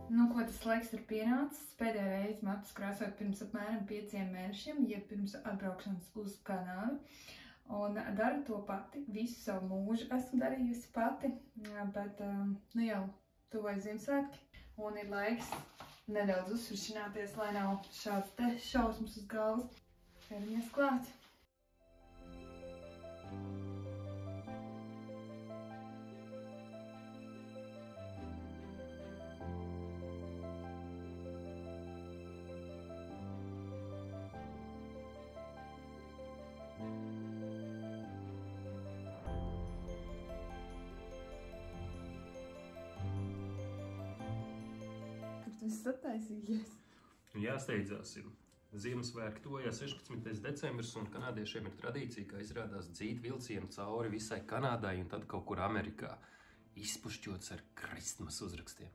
Nu, ko tas laiks ir pienācis? Pēdējā reize matus krāsot pirms apmēram 5 mēnešiem, jeb pirms atbraukšanas uz Kanādu. Un daru to pati, visu savu mūžu esmu darījusi pati, bet nu jau tuvojas Ziemassvētki. Un ir laiks nedaudz uzsviršināties, lai nav šāds te šausmas uz galvas. Ķeramies klāt! Tas sataisījies. Jāsteidzāsim. Ziemassvētki tuvojas 16. decembris, un kanādiešiem ir tradīcija, ka izrādās dzīt vilcienu cauri visai Kanādai un tad kaut kur Amerikā. Izpušķots ar Kristmas uzrakstiem.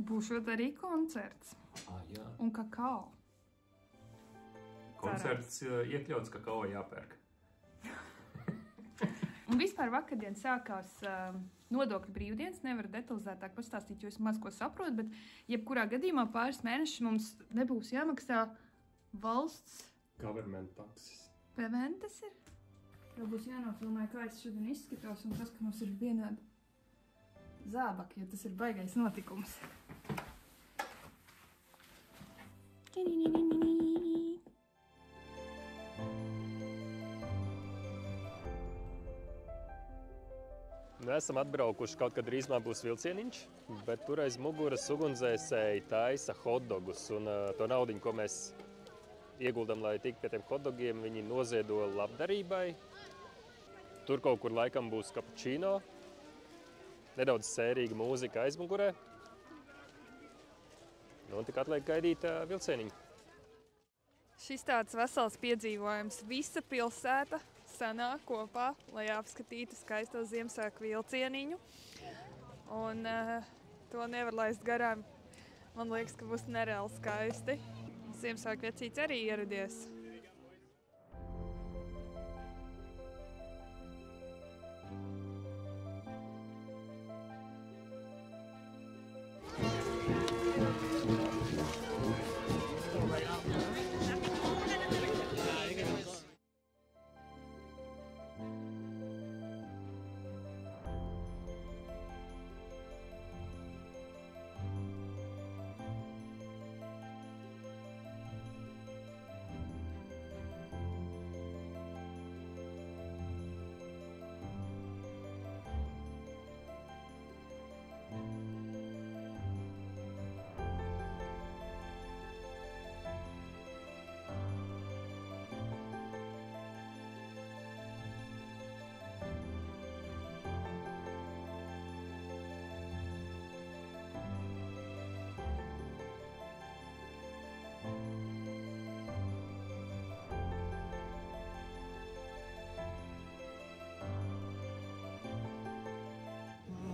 Būšot arī koncerts. Jā. Un kakao. Koncerts iekļauts, kakao jāpērk. Un vispār vakardien sākās nodokļu brīvdienas, nevaru detalizētāk pastāstīt, jo es maz ko saprotu, bet jebkurā gadījumā pāris mēnešus mums nebūs jāmaksā valsts Government taxes. PVN tas ir. Jau būs jānofilmē, kā es šodien izskatos, un tas, ka mums ir vienādi zābaki, jo tas ir baigais notikums. Nu, esam atbraukuši, kaut kad drīzumā būs vilcieniņš, bet tur aiz muguras ugunsdzēsēji taisa hotdogus, un to naudiņu, ko mēs ieguldam, lai tiktu pie tiem hotdogiem, viņi noziedo labdarībai. Tur kaut kur laikam būs kapučīno, nedaudz sērīga mūzika aizmugurē. Nu, un tik atliek gaidīt vilcieniņu. Šis tāds vesels piedzīvojums. Visa pilsēta sanāk kopā, lai apskatītu skaisto Ziemassvētku vilcieniņu. Un to nevar laist garām. Man liekas, ka būs nereāli skaisti. Ziemassvētku vecīts arī ieradies.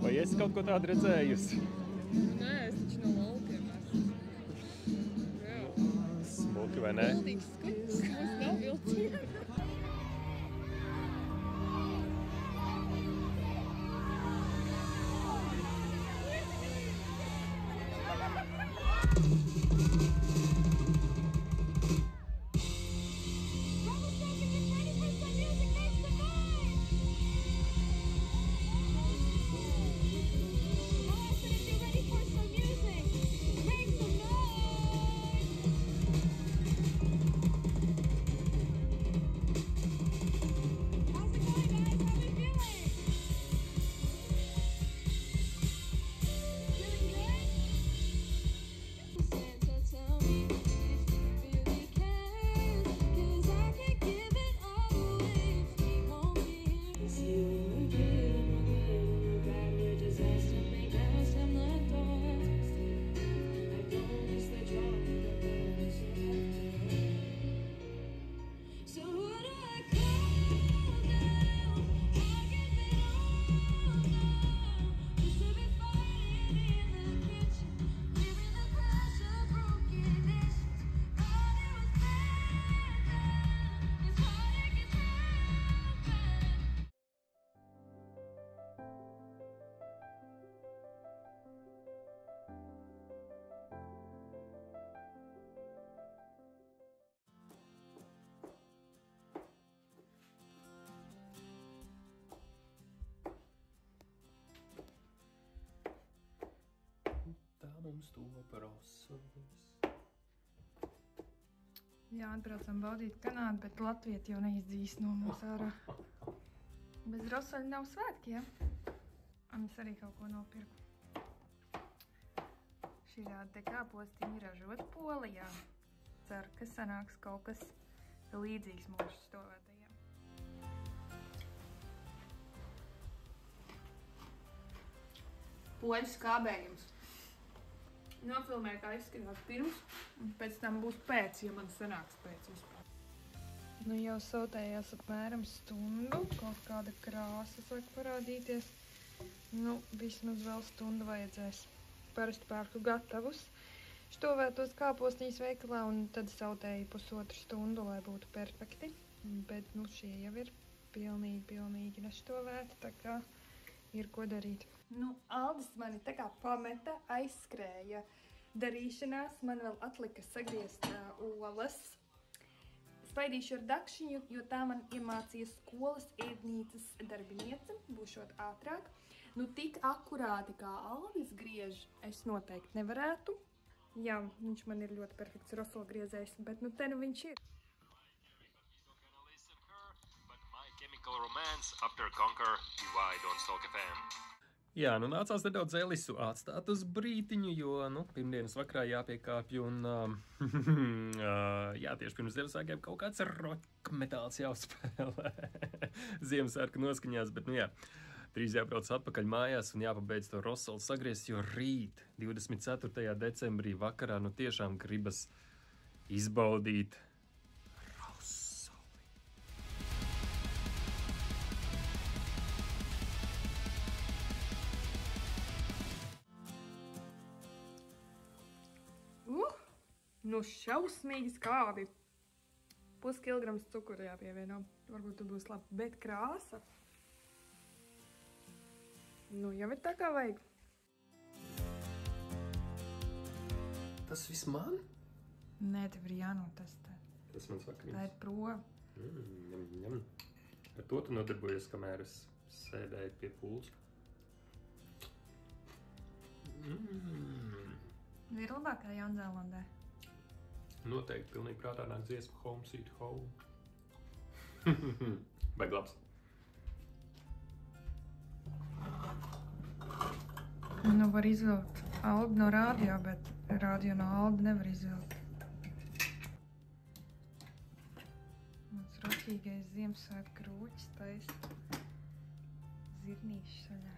Vai esi kaut ko tādu redzējusi? Nē, es taču no laukiem esmu. Jā. Smuki, vai ne? Maldīgs skats, mums nav vilcienu. mums top rosolis. Jā, atbraucam baudīt Kanādu, bet Latvieti jau neizdzīst no mums ārā. Bez rosoļa nav svētki, ja? Un es arī kaut ko nopirku. Šī rāda te kāpostiņi ražot Polijā. Ceru, ka sanāks kaut kas līdzīgs mūsu stovētajiem. Poļu skābējums. Nofilmēju, kā izskatās pirms, un pēc tam būs pēc, ja man sanāks pēc vispār. Nu jau sautējās apmēram stundu, kaut kāda krāsa sāk parādīties. Nu, vismaz vēl stundu vajadzēs. Parasti pērku gatavus štovētos kāpostiņas veikalā, un tad sautēju pusotru stundu, lai būtu perfekti. Bet, nu, šie jau ir pilnīgi neštovēti, tā kā ir ko darīt. Nu, Aldis mani tā kā pameta, aizskrēja darīšanās. Man vēl atlika sagriezt olas. Spaidīšu ar dakšiņu, jo tā man iemācīja skolas ēdnīcas darbiniece, būšot ātrāk. Nu, tik akurāti kā Aldis griež, es noteikti nevarētu. Jā, viņš man ir ļoti perfekts rosolgriezējs, bet nu te nu viņš ir. Jā, nu nācās nedaudz Elisu atstāt uz brītiņu, jo, nu, pirmdienas vakarā jāpiekāpj un, jā, tieši pirms Ziemassvētkiem kaut kāds rockmetāls jāuzspēlē. Ziemassvētku noskaņās, bet, nu jā, drīz jābrauc atpakaļ mājās un jāpabeidz to rosolu sagriezt, jo rīt, 24. decembrī vakarā, nu tiešām gribas izbaudīt rosoli. Nu šausmīgi skābi. Puskilograms cukuru jāpievieno. Varbūt tu būs labi, bet krāsa. Nu jau ir tā kā vajag. Tas viss man? Nē, tev ir jānotestē. Tas mans vakariņas. Tā ir prova. Ņem. Ar to tu nodarbojies, kamēr es sēdēju pie pults. Ir labākā Jaunzēlandē. Noteikti pilnīgi prātā nāk dziesma Home Sweet Home. Vai glabs? Nu var izvilkt Aldu no rādio, bet rādio no Aldu nevar izvilkt. Mans roķīgais Ziemassvētku krūķis taisa zirnīšu saļā.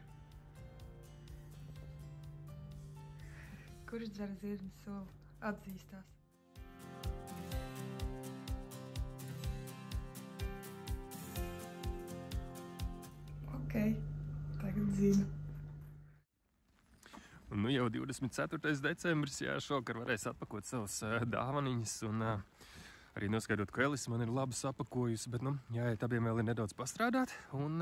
Kurš dzer zirņu sulu? Atzīstās. Ok, tagad zinu. Un nu jau 24. decembris, jā, šovakar varēs atpakot savas dāvaniņas un arī noskaidrot, ka Elisa man ir labi sapakojusi, bet, nu, jāiet abiem vēl ir nedaudz pastrādāt. Un,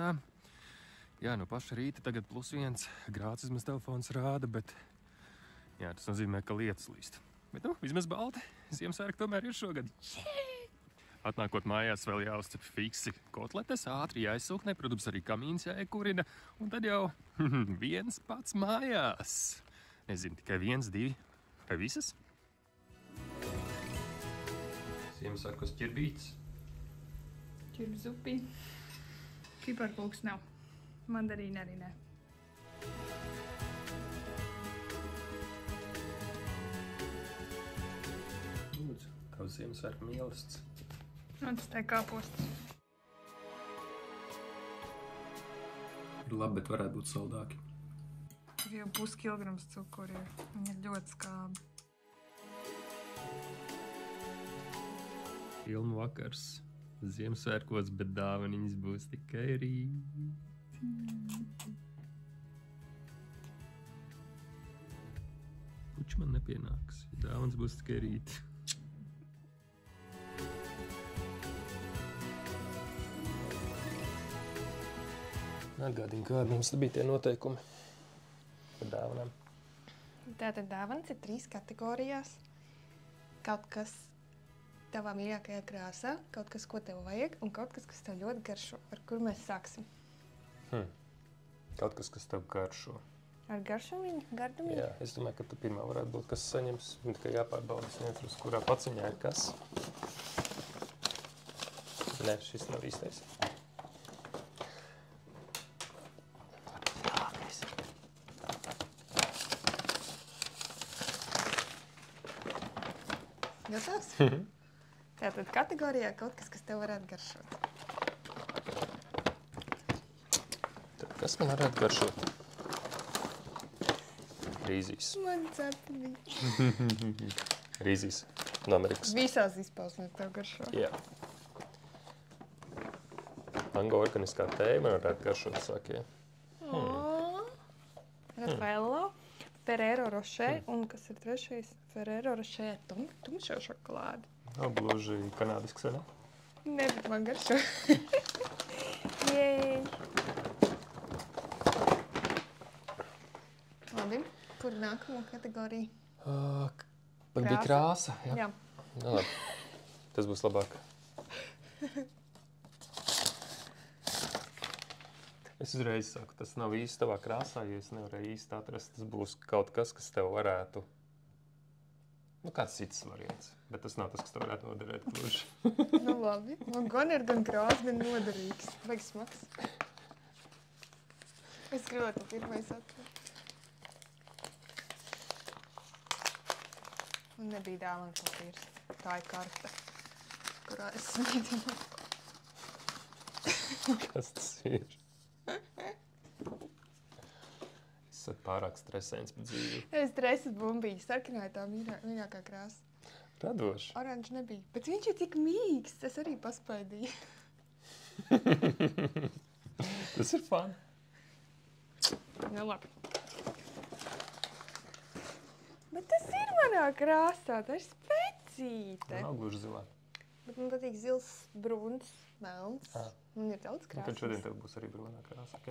jā, no paša rīta tagad +1 grāds vismaz telefons rāda, bet, jā, tas nozīmē, ka lietus līst. Bet, nu, vismaz balti, Ziemassvētki tomēr ir šogad. Atnākot mājās vēl jāuzcep fiksi kotletes, ātri jāizsūknē, protams, arī kamīns jāiekurina, un tad jau viens pats mājās. Nezinu, tikai 1, 2, vai visas? Ziemassvētkos ķirbītes. Ķirbzupi. Kiparkūks nav. Mandarīna arī ne. Lūdzu, tavs Ziemassvētku mīlestība. Un tas te kāpostas. Ir labi, bet varētu būt saldāki. Tur jau puskilograms cukuru ir. Viņi ir ļoti skābi. Filmu vakars Ziemassvētkos, bet dāvaniņas būs tikai rīt. Puķi man nepienāks, ja dāvans būs tikai rīt. Atgādini, kādi mums bija tie noteikumi par dāvanām. Tātad dāvanas ir 3 kategorijās. Kaut kas tavā mīļākajā krāsā, kaut kas, ko tev vajag, un kaut kas, kas tev ļoti garšo. Ar kur mēs sāksim? Kaut kas, kas tev garšo. Ar garšumiņu, gardumīgu? Jā, es domāju, ka tu pirmā varētu būt, kas saņems, un tikai jāpārbauda, es neatceros, kurā paciņā ir kas. Nē, šis nav īstais. Gatavs? Tātad kategorijā kaut kas, kas tev varētu garšot. Tad kas man varētu garšot? Rīzīs. Man ceptiņš. Rīzīs no Amerikas. Visās izpausmēs tev garšo. Jā. Mango organiskā tēja man varētu garšot, saka, jā. Raffaello, Ferrero Rocher un kas ir trešais? Ferrero Rocher tumšo šokolādi. Nav gluži kanādisks, vai ne? Ne, bet man garšo. Jej! Labi, kur nākamo kategoriju? Man bija krāsa, jā? Jā. Nu, labi. Tas būs labāk. Es uzreiz saku, tas nav īsti tavā krāsā, jo es nevarēju īsti atrast. Tas būs kaut kas, kas tev varētu... Nu, kāds cits variants. Bet tas nav tas, kas tev varētu noderēt gluži. Nu labi, man gan ir gan krās, gan noderīgs. Vajag smags. Es gribu, lai tu pirmais atver. Un nebija dāvana papīrs. Tā ir karta, kurā es smīdinu. Kas tas ir? Es esmu pārāk stresēns par dzīvi. Es stresas bumbiņu. Sarkanā ir tā mīļākā krāsa. Radoši. Oranžs nebija. Bet viņš ir tik mīksts. Es arī paspaidīju. Tas ir fun. Nu labi. Bet tas ir manā krāsā. Tā ir specīte. Nav gluži zilā. Bet man patīk zils, bruns, melns. Man ir daudz krāsas. Tad šodien tev būs arī brūnā krāsa, ok?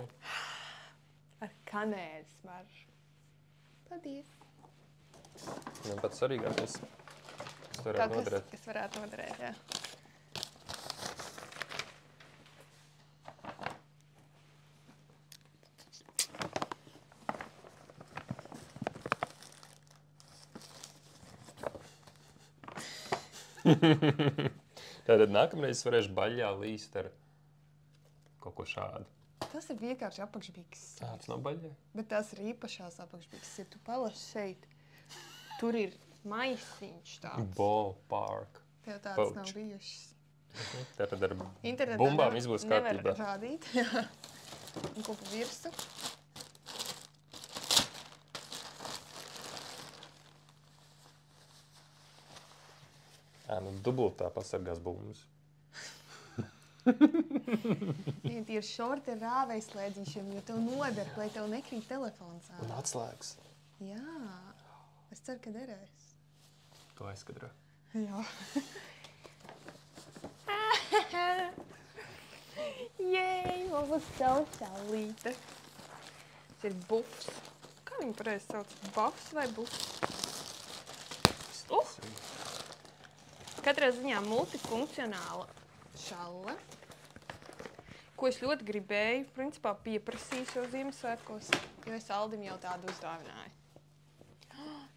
Ar kanēļu smaržu. Paldies. Man pats svarīgākais. Tas varētu noderēt. Kas varētu noderēt, jā. Tātad nākamreiz es varēšu baļļā līst ar kaut ko šādu. Tas ir vienkārši apakšbikses. Tas nav baļļā? Bet tās ir īpašās apakšbikses. Ja tu palaši šeit, tur ir maisiņš tāds. Ballpark. Tev tāds nav bijušas. Tātad ar Internetā bumbām viss būs kārtībā. Nevar rādīt, jā. Un ko pa virsu. Nu dubultā pasargās bumbas. Tie ir šorti ar rāvējslēdzīšiem, jo tev noder, lai tev nekrīt telefons ārā. Un atslēgas. Jā. Es ceru, ka derēs. To aizkadrā. Jā. Jej, man būs savu saulīte. Tas ir bufs. Kā viņu pareizi sauc? Bufs vai bufs? Katrā ziņā multifunkcionāla šalle, ko es ļoti gribēju, principā pieprasīju šo Ziemassvētkos, jo es Aldim jau tādu uzdāvināju.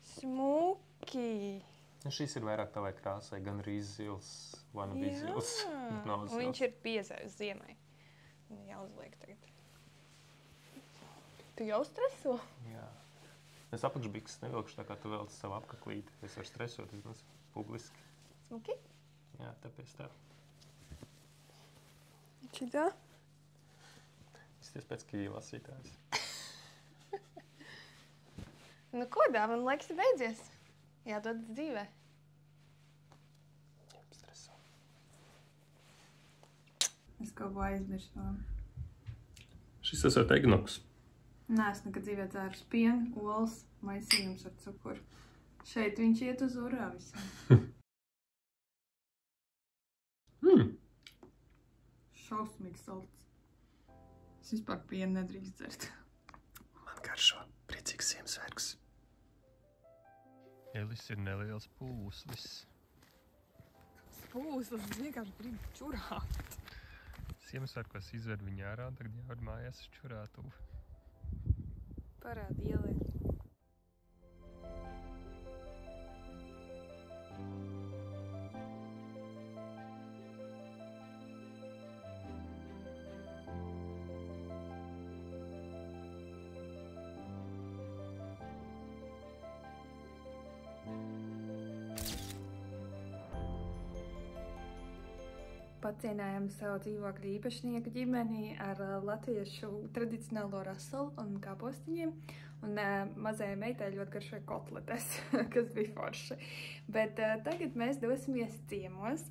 Smuki! Šis ir vairāk tavai krāsai, gan rīzils, wannabe zils. Un viņš ir piezēvis ziemai. Jāuzliek tagad. Tu jau streso? Jā. Es apakšbikses nevilkšu tā kā tu velc savu apkaklīti. Es varu stresot vismaz publiski. Smuki? Jā, tāpēc tā. Šitā? Izties pēc Kīja lasītājs. Nu ko, dāvana laiks ir beidzies. Jādod dzīvē. Streso. Es kaut ko aizmirstu. Šis esot egnoks. Nē, es nekad dzīvē dzēru pienu, olas, maisījums ar cukuru. Šeit viņš iet uz urā visam. Šausmīgi salds. Es vispār pienu nedrīkst dzert. Man garšo priecīgs Ziemassvētkus. Elis ir neliels pūslis. Pūslis, es vienkārši gribu čurāt. Ziemassvētkos izved viņu ārā, tagad jāved mājās uz čurātuvu. Parādi ieliet. Pacienājam savu dzīvokļu īpašnieku ģimeni ar latviešu tradicionālo rasolu un kāpostiņiem. Un mazajai meitai ļoti garšoja kotletes, kas bija forši. Bet tagad mēs dosimies ciemos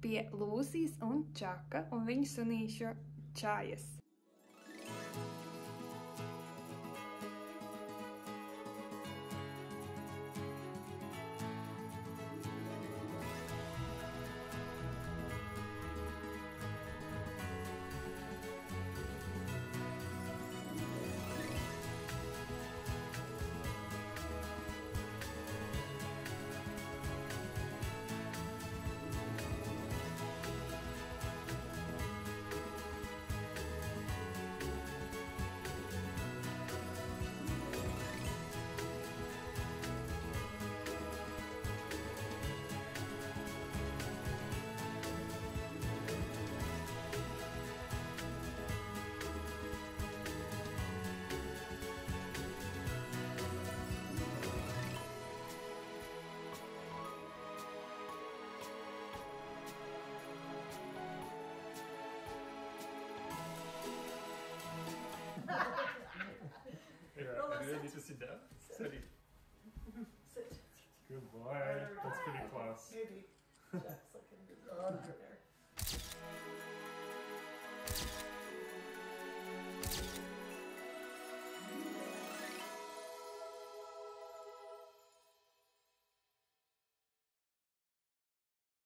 pie Lūsijas un Čaka un viņu sunīšu čājas. You need to sit down? Sit. Sit. Good boy. That's pretty close. Maybe. Jack's looking.